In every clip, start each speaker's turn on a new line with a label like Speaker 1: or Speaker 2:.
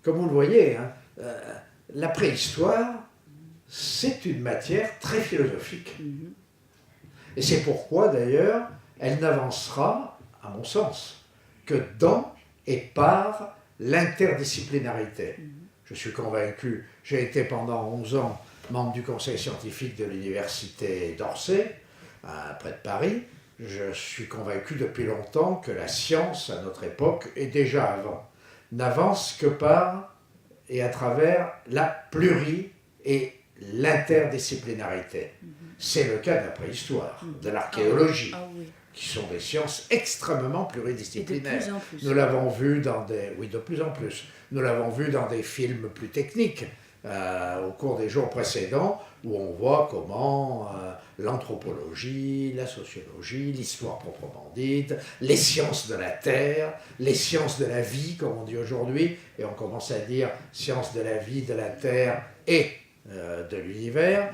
Speaker 1: comme vous le voyez, hein, la préhistoire, c'est une matière très philosophique. Et c'est pourquoi, d'ailleurs, elle n'avancera, à mon sens, que dans et par l'interdisciplinarité. Je suis convaincu, j'ai été pendant 11 ans membre du conseil scientifique de l'université d'Orsay, près de Paris. Je suis convaincu depuis longtemps que la science, à notre époque, et déjà avant, n'avance que par et à travers la et l'interdisciplinarité. C'est le cas de la préhistoire, de l'archéologie, qui sont des sciences extrêmement pluridisciplinaires.
Speaker 2: Et de plus en plus.
Speaker 1: Nous l'avons vu dans des... Oui, de plus en plus. Nous l'avons vu dans des films plus techniques, au cours des jours précédents, où on voit comment l'anthropologie, la sociologie, l'histoire proprement dite, les sciences de la Terre, les sciences de la vie, comme on dit aujourd'hui, et on commence à dire sciences de la vie, de la Terre et de l'univers,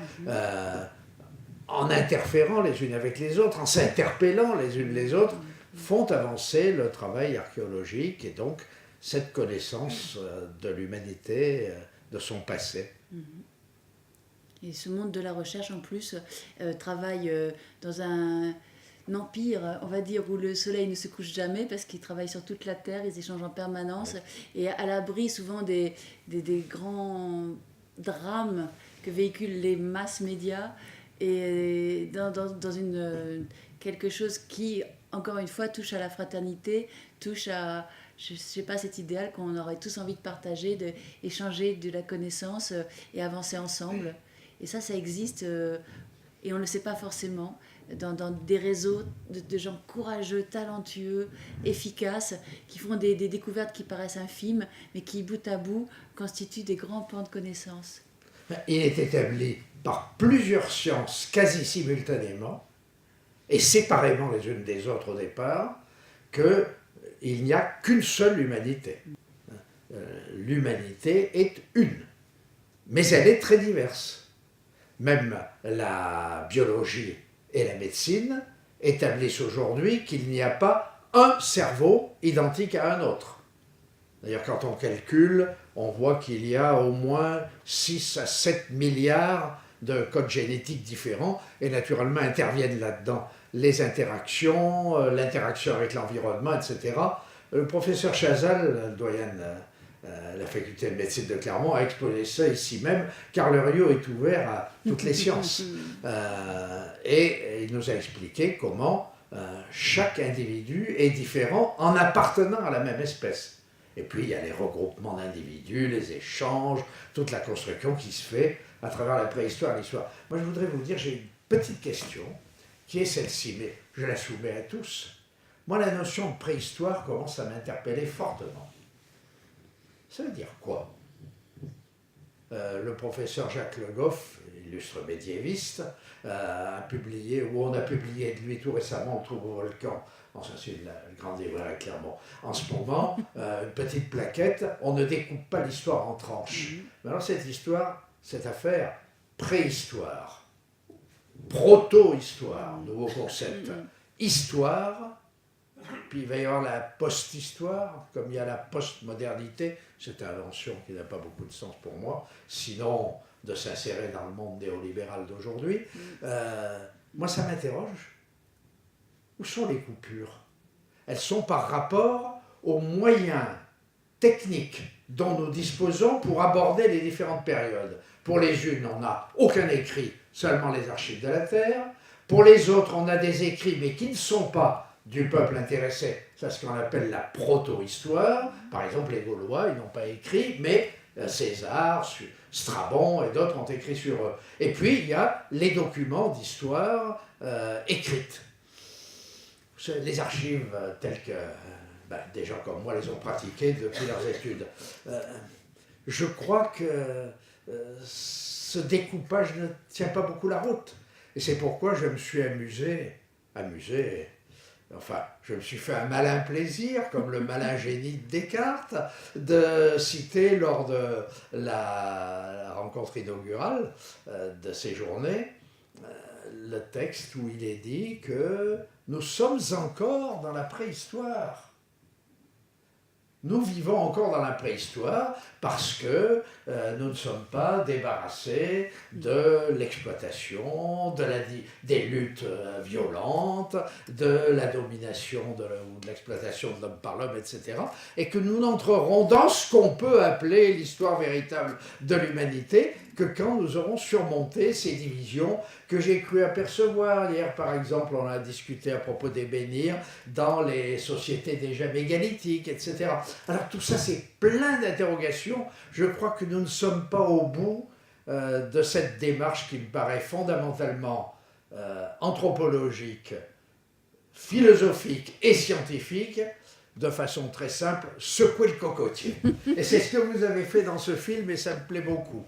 Speaker 1: en interférant les unes avec les autres, en s'interpellant les unes les autres, font avancer le travail archéologique et donc cette connaissance de l'humanité, de son passé.
Speaker 2: Et ce monde de la recherche, en plus, travaille dans un empire, on va dire, où le soleil ne se couche jamais, parce qu'ils travaillent sur toute la Terre, ils échangent en permanence, et à l'abri souvent des grands drames que véhiculent les masses médias, et dans quelque chose qui, encore une fois, touche à la fraternité, touche à... je ne sais pas, cet idéal qu'on aurait tous envie de partager, d'échanger de la connaissance et avancer ensemble. Et ça existe et on ne le sait pas forcément dans des réseaux de gens courageux, talentueux, efficaces, qui font des découvertes qui paraissent infimes, mais qui, bout à bout, constituent des grands pans de connaissances.
Speaker 1: Il est établi par plusieurs sciences quasi simultanément, et séparément les unes des autres au départ, qu'il n'y a qu'une seule humanité. L'humanité est une, mais elle est très diverse. Même la biologie et la médecine établissent aujourd'hui qu'il n'y a pas un cerveau identique à un autre. D'ailleurs, quand on calcule, on voit qu'il y a au moins 6 à 7 milliards de codes génétiques différents, et naturellement interviennent là-dedans les interactions, l'interaction avec l'environnement, etc. Le professeur Chazal, doyen la faculté de médecine de Clermont, a exposé ça ici même, car le Rio est ouvert à toutes les sciences. Et il nous a expliqué comment chaque individu est différent en appartenant à la même espèce. Et puis il y a les regroupements d'individus, les échanges, toute la construction qui se fait à travers la préhistoire et l'histoire. Moi je voudrais vous dire, j'ai une petite question, qui est celle-ci, mais je la soumets à tous. Moi la notion de préhistoire commence à m'interpeller fortement. Ça veut dire quoi? Le professeur Jacques Le Goff, illustre médiéviste, a publié, ou on a publié de lui tout récemment, On trouve au volcan, enfin c'est le grand libraire à Clermont, en ce moment, une petite plaquette, on ne découpe pas l'histoire en tranches. Mais alors cette histoire, cette affaire, préhistoire, proto-histoire, nouveau concept, histoire, puis il va y avoir la post-histoire, comme il y a la post-modernité, cette invention qui n'a pas beaucoup de sens pour moi, sinon de s'insérer dans le monde néolibéral d'aujourd'hui. Moi, ça m'interroge. Où sont les coupures? Elles sont par rapport aux moyens techniques dont nous disposons pour aborder les différentes périodes. Pour les unes, on n'a aucun écrit, seulement les archives de la Terre. Pour les autres, on a des écrits, mais qui ne sont pas du peuple intéressé. C'est ce qu'on appelle la proto-histoire. Par exemple, les Gaulois, ils n'ont pas écrit, mais César, Strabon et d'autres ont écrit sur eux. Et puis, il y a les documents d'histoire écrites. Les archives telles que des gens comme moi les ont pratiquées depuis leurs études. Je crois que ce découpage ne tient pas beaucoup la route. Et c'est pourquoi je me suis amusé, enfin, je me suis fait un malin plaisir, comme le malin génie de Descartes, de citer lors de la rencontre inaugurale de ces journées, le texte où il est dit que nous sommes encore dans la préhistoire. nous vivons encore dans la préhistoire parce que nous ne sommes pas débarrassés de l'exploitation, des luttes violentes, de la domination ou de l'exploitation de l'homme par l'homme, etc. Et que nous n'entrerons dans ce qu'on peut appeler l'histoire véritable de l'humanité que quand nous aurons surmonté ces divisions que j'ai cru apercevoir. Hier, par exemple, on a discuté à propos des menhirs dans les sociétés déjà mégalithiques, etc. Alors tout ça, c'est plein d'interrogations. Je crois que nous ne sommes pas au bout de cette démarche qui me paraît fondamentalement anthropologique, philosophique et scientifique, de façon très simple, secouer le cocotier. Et c'est ce que vous avez fait dans ce film et ça me plaît beaucoup.